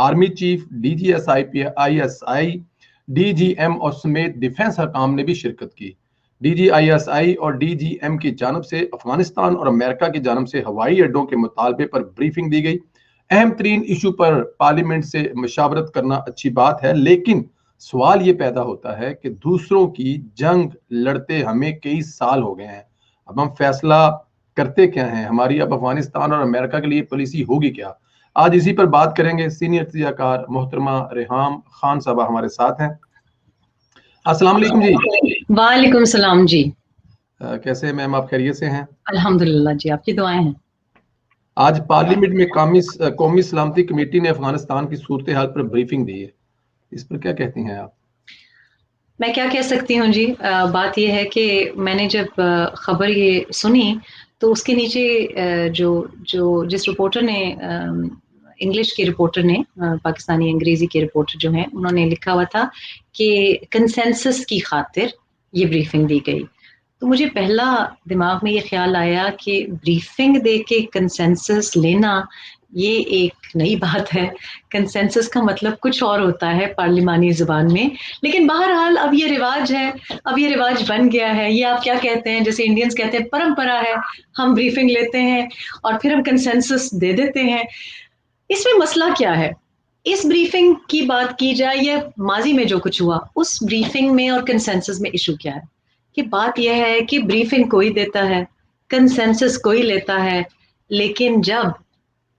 Army chief, DGSI, ISI, DGM और समेत defence Hakam ने भी शिरकत की। DGISI और DGM की जानब से अफगानिस्तान और अमेरिका की जानब से हवाई अड्डों के मुतालबे पर ब्रीफिंग दी गई। अहम तरीन इशू पर पार्लियामेंट से मशावरत करना अच्छी बात है, लेकिन सवाल ये पैदा होता है कि दूसरों की जंग लड़ते हमें कई साल हो गए हैं, अब हम फैसला करते क्या हैं, हमारी अब अफगानिस्तान और अमेरिका के लिए पॉलिसी होगी क्या। आज इसी पर बात करेंगे। सीनियर तजज़ियाकार मोहतरमा रेहाम खान साहबा हमारे साथ हैं। अस्सलाम वालेकुम जी। वालेकुम सलाम जी। कैसे हैं मैम, आप खैरियत से हैं? अल्हम्दुलिल्लाह जी, आपकी दुआएं हैं। आज पार्लियामेंट में कौमी सलामती कमेटी ने अफगानिस्तान की सूरत हाल पर ब्रीफिंग दी है, इस पर क्या कहती हैं आप? मैं क्या कह सकती हूँ जी, बात यह है कि मैंने जब खबर ये सुनी तो उसके नीचे जो जो जिस रिपोर्टर ने, इंग्लिश के रिपोर्टर ने, पाकिस्तानी अंग्रेजी के रिपोर्टर जो हैं, उन्होंने लिखा हुआ था कि कंसेंसस की खातिर ये ब्रीफिंग दी गई। तो मुझे पहला दिमाग में ये ख्याल आया कि ब्रीफिंग दे के कंसेंसस लेना ये एक नई बात है। कंसेंसस का मतलब कुछ और होता है पार्लिमानी ज़ुबान में, लेकिन बहरहाल अब ये रिवाज है, अब ये रिवाज बन गया है। ये आप क्या कहते हैं, जैसे इंडियंस कहते हैं परंपरा है, हम ब्रीफिंग लेते हैं और फिर हम कंसेंसस दे देते हैं। इसमें मसला क्या है? इस ब्रीफिंग की बात की जाए या माजी में जो कुछ हुआ उस ब्रीफिंग में और कंसेंसस में इशू क्या है? कि बात यह है कि ब्रीफिंग कोई देता है, कंसेंसस कोई लेता है, लेकिन जब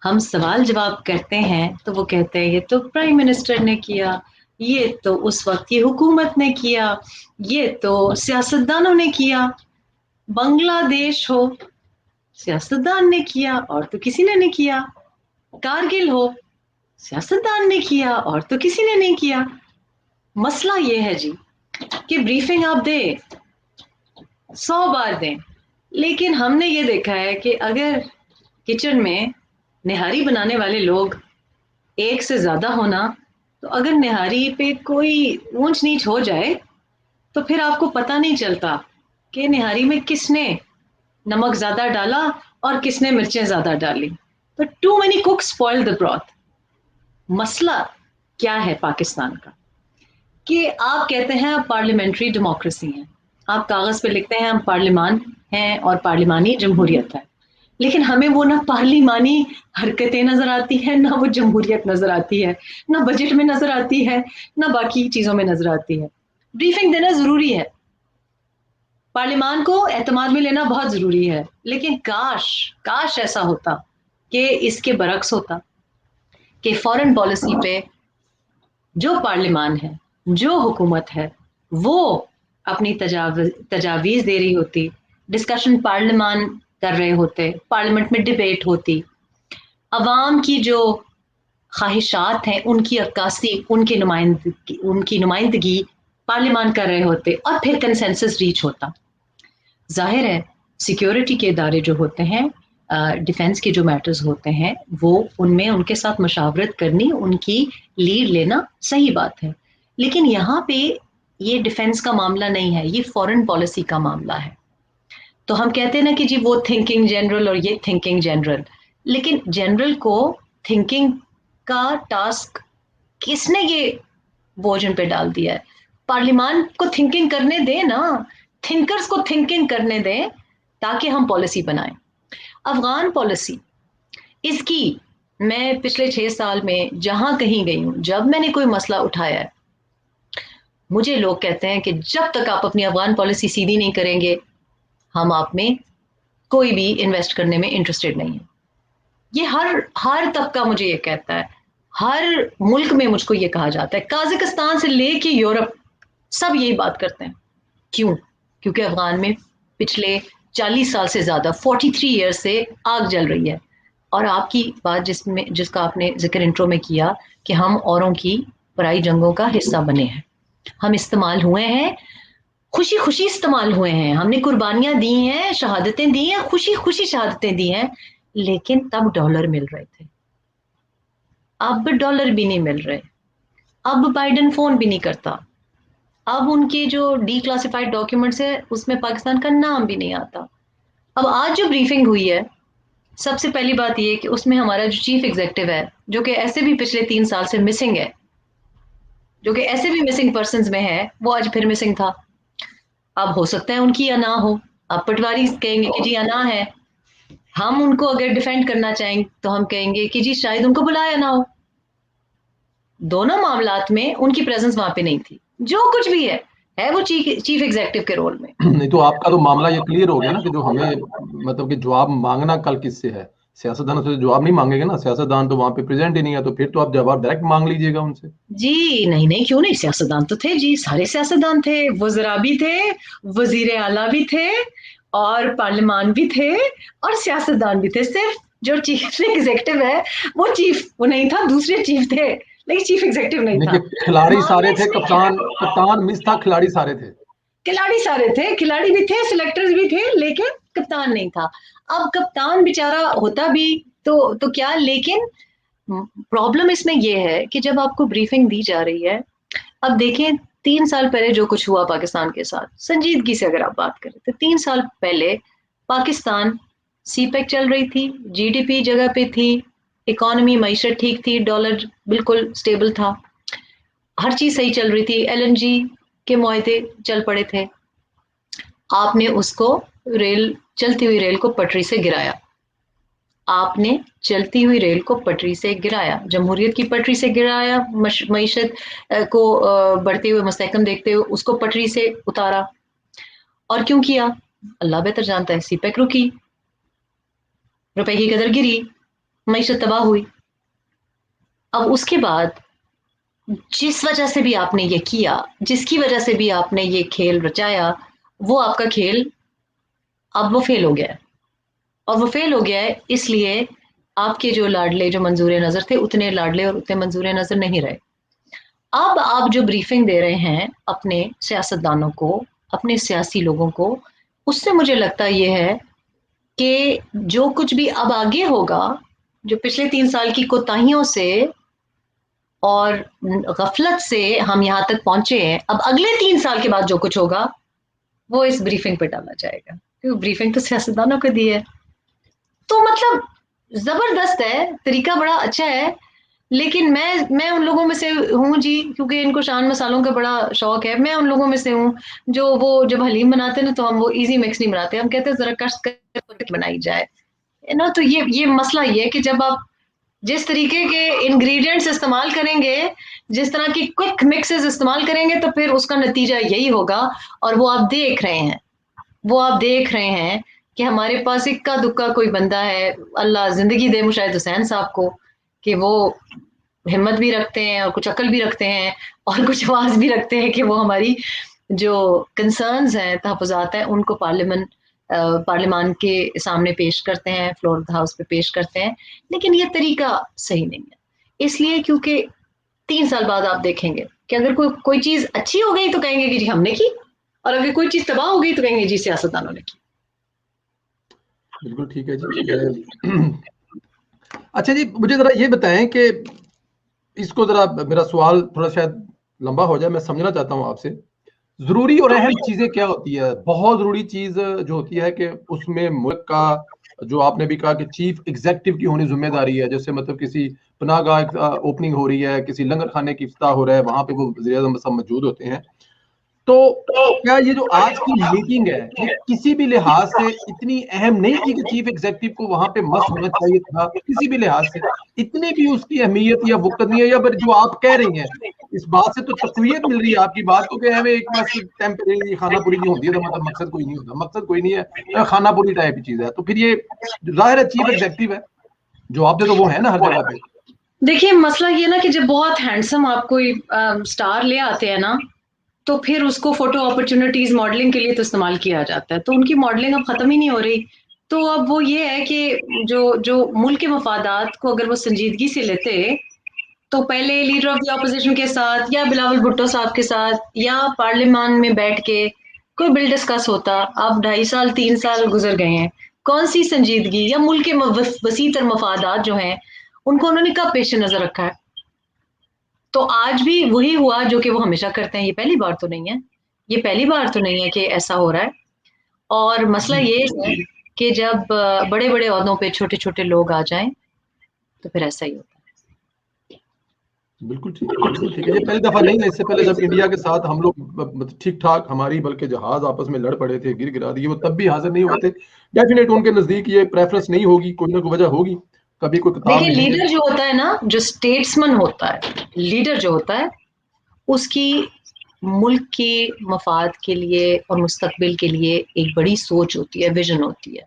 हम सवाल जवाब करते हैं तो वो कहते हैं ये तो प्राइम मिनिस्टर ने किया, ये तो उस वक्त की हुकूमत ने किया, ये तो सियासतदानों ने किया। बांग्लादेश हो, सियासतदान ने किया और तो किसी ने नहीं किया। कारगिल हो, सियासतदान ने किया और तो किसी ने नहीं किया। मसला ये है जी कि ब्रीफिंग आप दें, 100 बार दें, लेकिन हमने ये देखा है कि अगर किचन में निहारी बनाने वाले लोग एक से ज्यादा होना, तो अगर निहारी पे कोई ऊंच नीच हो जाए तो फिर आपको पता नहीं चलता कि निहारी में किसने नमक ज्यादा डाला और किसने मिर्चें ज्यादा डाली। तो too many cooks spoil the broth. मसला क्या है पाकिस्तान का कि आप कहते हैं आप पार्लियामेंट्री डेमोक्रेसी हैं, आप कागज पे लिखते हैं हम पार्लिमान हैं और पार्लिमानी जमहूरियत है, लेकिन हमें वो ना पार्लिमानी हरकतें नजर आती है, ना वो जमहूरियत नजर आती है, ना बजट में नजर आती है, ना बाकी चीजों में नजर आती है। ब्रीफिंग देना जरूरी है, पार्लिमान को एतमाद में लेना बहुत जरूरी है, लेकिन काश काश ऐसा होता कि इसके बरक्स होता कि फॉरेन पॉलिसी पे जो पार्लिमान है, जो हुकूमत है, वो अपनी तजावीज़ दे रही होती, डिस्कशन पार्लिमान कर रहे होते, पार्लियामेंट में डिबेट होती, अवाम की जो ख्वाहिशात हैं उनकी अक्कासी, उनकी नुमाइंदगी पार्लियामान कर रहे होते और फिर कंसेंसस रीच होता। जाहिर है सिक्योरिटी के इदारे जो होते हैं, डिफेंस के जो मैटर्स होते हैं, वो उनमें उनके साथ मशावरत करनी, उनकी लीड लेना सही बात है, लेकिन यहाँ पे ये डिफेंस का मामला नहीं है, ये फॉरेन पॉलिसी का मामला है। तो हम कहते हैं ना कि जी वो थिंकिंग जनरल और ये थिंकिंग जनरल, लेकिन जनरल को थिंकिंग का टास्क किसने ये बोझ उन पे डाल दिया है? पार्लियामान को थिंकिंग करने दें ना, थिंकर्स को थिंकिंग करने दें ताकि हम पॉलिसी बनाएं। अफगान पॉलिसी, इसकी मैं पिछले 6 साल में जहां कहीं गई हूं, जब मैंने कोई मसला उठाया है, मुझे लोग कहते हैं कि जब तक आप अपनी अफगान पॉलिसी सीधी नहीं करेंगे, हम आप में कोई भी इन्वेस्ट करने में इंटरेस्टेड नहीं है। ये हर हर तबका मुझे ये कहता है, हर मुल्क में मुझको ये कहा जाता है, काजाकिस्तान से लेके यूरोप सब यही बात करते हैं। क्यों? क्योंकि अफगान में पिछले 40 साल से ज्यादा 43 ईयर से आग जल रही है। और आपकी बात जिसका आपने जिक्र इंट्रो में किया कि हम औरों की पराई जंगों का हिस्सा बने हैं, हम इस्तेमाल हुए हैं, खुशी खुशी इस्तेमाल हुए हैं, हमने कुर्बानियां दी हैं, शहादतें दी हैं, खुशी खुशी शहादतें दी हैं, लेकिन तब डॉलर मिल रहे थे, अब डॉलर भी नहीं मिल रहे, अब बाइडेन फोन भी नहीं करता, अब उनके जो डी क्लासिफाइड डॉक्यूमेंट्स है उसमें पाकिस्तान का नाम भी नहीं आता। अब आज जो ब्रीफिंग हुई है, सबसे पहली बात ये कि उसमें हमारा जो चीफ एग्जेक्टिव है, जो कि ऐसे भी पिछले 3 साल से मिसिंग है, जो कि ऐसे भी मिसिंग पर्सन में है, वो आज फिर मिसिंग था। अब हो सकता है उनकी या ना हो, अब पटवारी कहेंगे कि जी या ना है, हम उनको अगर डिफेंड करना चाहेंगे तो हम कहेंगे कि जी शायद उनको बुलाया ना हो। दोनों मामलात में उनकी प्रेजेंस वहां पे नहीं थी। जो कुछ भी है वो चीफ एग्जेक्टिव के रोल में। नहीं तो आपका तो मामला ये क्लियर हो गया ना कि जो हमें मतलब कि जवाब मांगना कल किससे है, सियासतदानों से जवाब नहीं मांगेंगे ना, सियासतदान तो वहां पे प्रेजेंट ही नहीं है, तो फिर तो आप जवाब डायरेक्ट मांग लीजिएगा उनसे। जी नहीं नहीं, क्यों नहीं, सियासतदान तो थे जी, सारे सियासतदान थे, वज़रा भी थे, वजीर आला भी थे, और पार्लियामान भी थे, और सियासतदान भी थे। सिर्फ जो चीफ एग्जेक्टिव है वो नहीं था, दूसरे चीफ थे, लेकिन चीफ एग्जेक्टिव नहीं था। देखिए खिलाड़ी मामला सारे थे, इसमें क्या है? कप्तान कप्तान मिस था, खिलाड़ी सारे थे। खिलाड़ी सारे थे, खिलाड़ी भी थे, सिलेक्टर्स भी थे, लेकिन कप्तान नहीं था। अब कप्तान बेचारा होता भी तो क्या, लेकिन प्रॉब्लम इसमें यह है कि जब आपको ब्रीफिंग दी जा रही है, अब देखें 3 साल पहले जो कुछ हुआ पाकिस्तान के साथ, संजीदगी से अगर आप बात करें तो 3 साल पहले पाकिस्तान सीपेक चल रही थी, जीडीपी जगह पे थी, इकोनॉमी मईशत ठीक थी, डॉलर बिल्कुल स्टेबल था, हर चीज सही चल रही थी, एलएनजी के मुआहदे चल पड़े थे। आपने उसको चलती हुई रेल को पटरी से गिराया। आपने चलती हुई रेल को पटरी से गिराया, जमहूरियत की पटरी से गिराया, मईशत को बढ़ते हुए मस्तहकम देखते हुए उसको पटरी से उतारा। और क्यों किया, अल्लाह बेहतर जानता है। सीपेक रुकी, रुपए की कदर गिरी, मईशत तबाह हुई। अब उसके बाद जिस वजह से भी आपने ये किया, जिसकी वजह से भी आपने ये खेल रचाया, वो आपका खेल अब वो फेल हो गया है। और वो फेल हो गया है इसलिए आपके जो लाडले, जो मंजूर नजर थे, उतने लाडले और उतने मंजूर नजर नहीं रहे। अब आप जो ब्रीफिंग दे रहे हैं अपने सियासतदानों को, अपने सियासी लोगों को, उससे मुझे लगता ये है कि जो कुछ भी अब आगे होगा, जो पिछले 3 साल की कोताहियों से और गफलत से हम यहाँ तक पहुंचे हैं, अब अगले 3 साल के बाद जो कुछ होगा वो इस ब्रीफिंग पे डाला जाएगा, क्योंकि ब्रीफिंग तो सियासतदानों को दी है। तो मतलब जबरदस्त है, तरीका बड़ा अच्छा है। लेकिन मैं उन लोगों में से हूँ जी, क्योंकि इनको शान मसालों का बड़ा शौक है। मैं उन लोगों में से हूँ जो वो जब हलीम बनाते हैं ना, तो हम वो इजी मिक्स नहीं बनाते, हम कहते हैं जरा कष्ट करके बनाई जाए, है ना। तो ये मसला ये है कि जब आप जिस तरीके के इंग्रेडिएंट्स इस्तेमाल करेंगे, जिस तरह की क्विक मिक्सेस इस्तेमाल करेंगे, तो फिर उसका नतीजा यही होगा। और वो आप देख रहे हैं, वो आप देख रहे हैं कि हमारे पास इक्का दुक्का कोई बंदा है, अल्लाह जिंदगी दे मुशाहिद हुसैन साहब को, कि वो हिम्मत भी रखते हैं और कुछ अकल भी रखते हैं और कुछ आवाज भी रखते हैं कि वो हमारी जो कंसर्न्स हैं, तहफ़्फ़ुज़ात हैं, उनको पार्लियामान के सामने पेश करते हैं, फ्लोर हाउस पे पेश करते हैं। लेकिन ये तरीका सही नहीं है, इसलिए क्योंकि 3 साल बाद आप देखेंगे कि अगर कोई चीज अच्छी हो गई तो कहेंगे कि जी हमने की, और अगर कोई चीज तबाह हो गई तो कहेंगे जी सियासतदानों ने की। बिल्कुल ठीक है जी। अच्छा जी, मुझे जरा ये बताएं कि इसको जरा, मेरा सवाल थोड़ा शायद लंबा हो जाए, मैं समझना चाहता हूं आपसे, जरूरी और अहम चीजें क्या होती है। बहुत जरूरी चीज जो होती है कि उसमें मुल्क का, जो आपने भी कहा कि चीफ एग्जेक्टिव की होनी जिम्मेदारी है, जैसे मतलब किसी पनाहगाह ओपनिंग हो रही है, किसी लंगर खाने की इफ्ताह हो रहा है, वहां पे वो वज़ीर आज़म सब मौजूद होते हैं। तो क्या ये जो आज की मीटिंग है, ये किसी भी लिहाज से इतनी अहम नहीं थी कि चीफ एग्जेक्टिव को वहां पे मस्ट होना चाहिए था, किसी भी लिहाज से इतनी भी उसकी अहमियत या वक्त नहीं है? या फिर जो आप कह रही हैं, इस बात से तो तक़वियत मिल रही है आपकी बात को कि हमें एक बस टेम्परेरी खानापुरी नहीं होती है, तो मतलब मकसद कोई नहीं होता, मकसद कोई नहीं है, खानापुरी टाइप की चीज है। तो फिर ये जाहिर है चीफ एग्जेक्टिव है, जवाब दे तो वो है ना हर जगह पे। देखिए मसला ये ना कि जब बहुत हैंडसम आप कोई स्टार ले आते हैं ना, तो फिर उसको फोटो अपॉर्चुनिटीज मॉडलिंग के लिए तो इस्तेमाल किया जाता है, तो उनकी मॉडलिंग अब खत्म ही नहीं हो रही। तो अब वो ये है कि जो जो मुल्क के मफादात को अगर वो संजीदगी से लेते, तो पहले लीडर ऑफ द ऑपोजिशन के साथ या बिलावल भुट्टो साहब के साथ या पार्लियामान में बैठ के कोई बिल डिस्कस होता। अब 2.5 साल 3 साल गुजर गए हैं, कौन सी संजीदगी या मुल्क के वसी तर मफादात जो हैं उनको उन्होंने कब पेश नजर रखा है। तो आज भी वही हुआ जो कि वो हमेशा करते हैं, ये पहली बार तो नहीं है, ये पहली बार तो नहीं है कि ऐसा हो रहा है। और मसला जी ये है कि जब बड़े बड़े ओहदों पे छोटे छोटे लोग आ जाएं तो फिर ऐसा ही होता बिल्कुल ठीक है, बिल्कुल ठीक है। ये पहली दफा नहीं है, इससे पहले जब इंडिया के साथ हम लोग ठीक ठाक हमारी बल्कि जहाज आपस में लड़ पड़े थे, गिर गिरा दिए, वो तब भी हाजिर नहीं हुए थे। डेफिनेट उनके नजदीक ये प्रेफरेंस नहीं होगी, कोई ना कोई वजह होगी, कभी कोई है। किताब देखिए, मिलेंगे। लीडर जो होता है ना, जो स्टेट्समैन होता है, लीडर जो होता है, उसकी मुल्क के मफाद के लिए और मुस्तकबिल के लिए एक बड़ी सोच होती है, विजन होती है।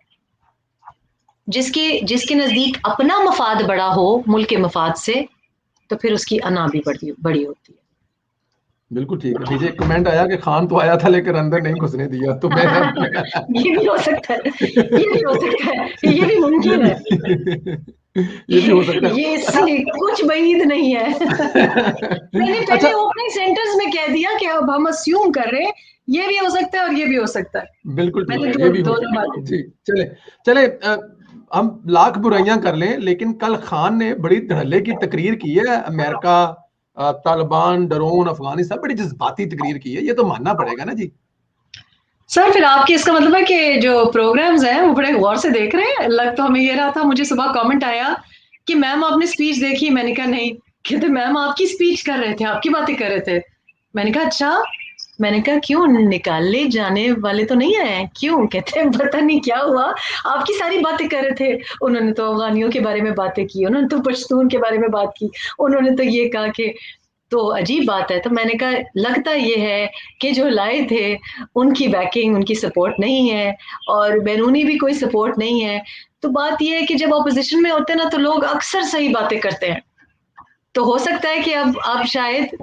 जिसके जिसके नजदीक अपना मफाद बड़ा हो मुल्क के मफाद से, तो फिर उसकी अना भी बड़ी बड़ी होती बिल्कुल ठीक है। नीचे एक कमेंट आया कि खान तो आया था लेकिन अंदर नहीं घुसने दिया, तो मैं है। ये भी हो सकता है, ये भी हो सकता है, ये भी ये मुमकिन भी है। ये भी हो सकता ये है। अच्छा। कुछ बईद नहीं है। मैंने अच्छा, पहले ओपनिंग सेंटेंस में कह दिया कि अब हम अस्यूम कर रहे हैं, ये भी हो सकता है और ये भी हो सकता है। बिल्कुल ठीक मैंने है, ये भी हो दोनों सकता बातें। है जी। चले चले हम लाख बुराइयां कर लें, लेकिन कल खान ने बड़ी धड़ल्ले की तकरीर की है। अमेरिका, तालिबान, ड्रोन, अफगानिस्तान, बड़ी जज्बाती तकरीर की है, ये तो मानना पड़ेगा ना जी। सर, फिर आपकी इसका मतलब है कि जो प्रोग्राम्स हैं वो बड़े गौर से देख रहे हैं। लग तो हमें ये रहा था, मुझे सुबह कमेंट आया कि मैम आपने स्पीच देखी। मैंने कहा नहीं। कहते मैम आपकी स्पीच कर रहे थे, आपकी बातें कर रहे थे। मैंने कहा अच्छा। मैंने कहा क्यों, निकाले जाने वाले तो नहीं आए? क्यों? कहते हैं पता नहीं क्या हुआ, आपकी सारी बातें कर रहे थे। उन्होंने तो अफगानियों के बारे में बातें की, उन्होंने तो पश्तून के बारे में बात की, उन्होंने तो ये कहा कि, तो अजीब बात है। तो मैंने कहा लगता ये है कि जो लाए थे उनकी बैकिंग, उनकी सपोर्ट नहीं है और बैरूनी भी कोई सपोर्ट नहीं है। तो बात ये है कि जब ऑपोजिशन में होते हैं ना, तो लोग अक्सर सही बातें करते हैं। तो हो सकता है कि अब शायद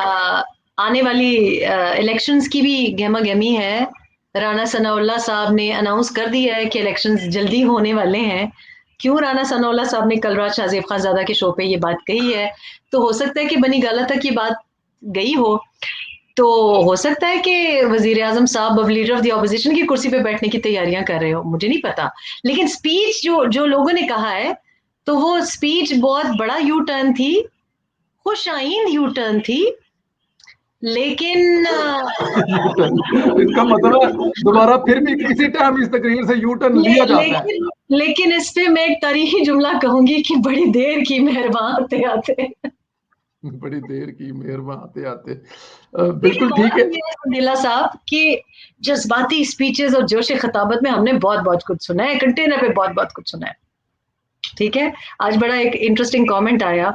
आ, आने वाली इलेक्शंस की भी गहमा गहमी है। राना सनाउल्लाह साहब ने अनाउंस कर दिया है कि इलेक्शंस जल्दी होने वाले हैं। क्यों राना सनाउल्लाह साहब ने कल रात शाहजेब खानजादा के शो पे ये बात कही है, तो हो सकता है कि बनी गाला तक ये बात गई हो। तो हो सकता है कि वजीर आजम साहब अब लीडर ऑफ द ऑपोजिशन की कुर्सी पे बैठने की तैयारियां कर रहे हो, मुझे नहीं पता। लेकिन स्पीच जो जो लोगों ने कहा है, तो वो स्पीच बहुत बड़ा यू टर्न थी, खुशाइन यू टर्न थी। लेकिन यू टर्न, इसका मतलब है दोबारा फिर भी किसी टाइम इस तकरीर से यू टर्न लिया जाता है। लेकिन इस पे मैं एक तारीखी जुमला कहूंगी कि बड़ी देर की मेहरबान आते आते। बड़ी देर की मेहरबान आते आते। देखिए, बिल्कुल ठीक बात है। ये है संदीला साहब कि जज्बाती स्पीचेस और जोश खताबत में हमने बहुत बहुत कुछ सुना है, कंटेनर पे बहुत बहुत कुछ सुना है। ठीक है। आज बड़ा एक इंटरेस्टिंग कमेंट आया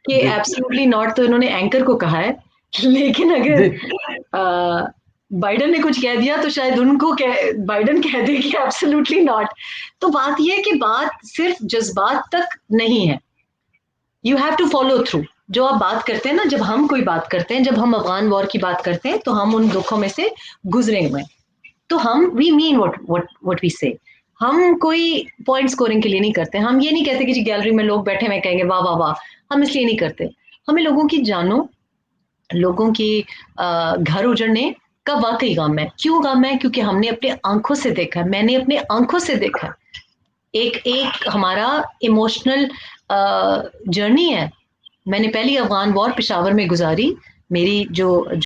कि जी एब्सोल्युटली नॉट तो इन्होंने एंकर को कहा है, लेकिन जी। अगर बाइडन ने कुछ कह दिया तो शायद उनको बाइडन कह दे कि एब्सोल्युटली नॉट। तो बात यह है कि बात सिर्फ जज्बात तक नहीं है, you have to follow through. जो आप बात करते हैं ना, जब हम कोई बात करते हैं, जब हम अफगान वॉर की बात करते हैं, तो हम उन दुखों में से गुजरे हुए हैं। तो हम वी मीन व्हाट वी से। हम कोई पॉइंट स्कोरिंग के लिए नहीं करते। हम ये नहीं कहते कि जी गैलरी में लोग बैठे हुए कहेंगे वाह वाह वाह। हम इसलिए नहीं करते। हमें लोगों की जानों, लोगों की घर उजड़ने का वाकई गम है। क्यों गम है? क्योंकि हमने अपने आंखों से देखा है, मैंने अपने आंखों से देखा है। एक एक हमारा इमोशनल जर्नी है। मैंने पहली अफगान वॉर पेशावर में गुजारी। मेरी जो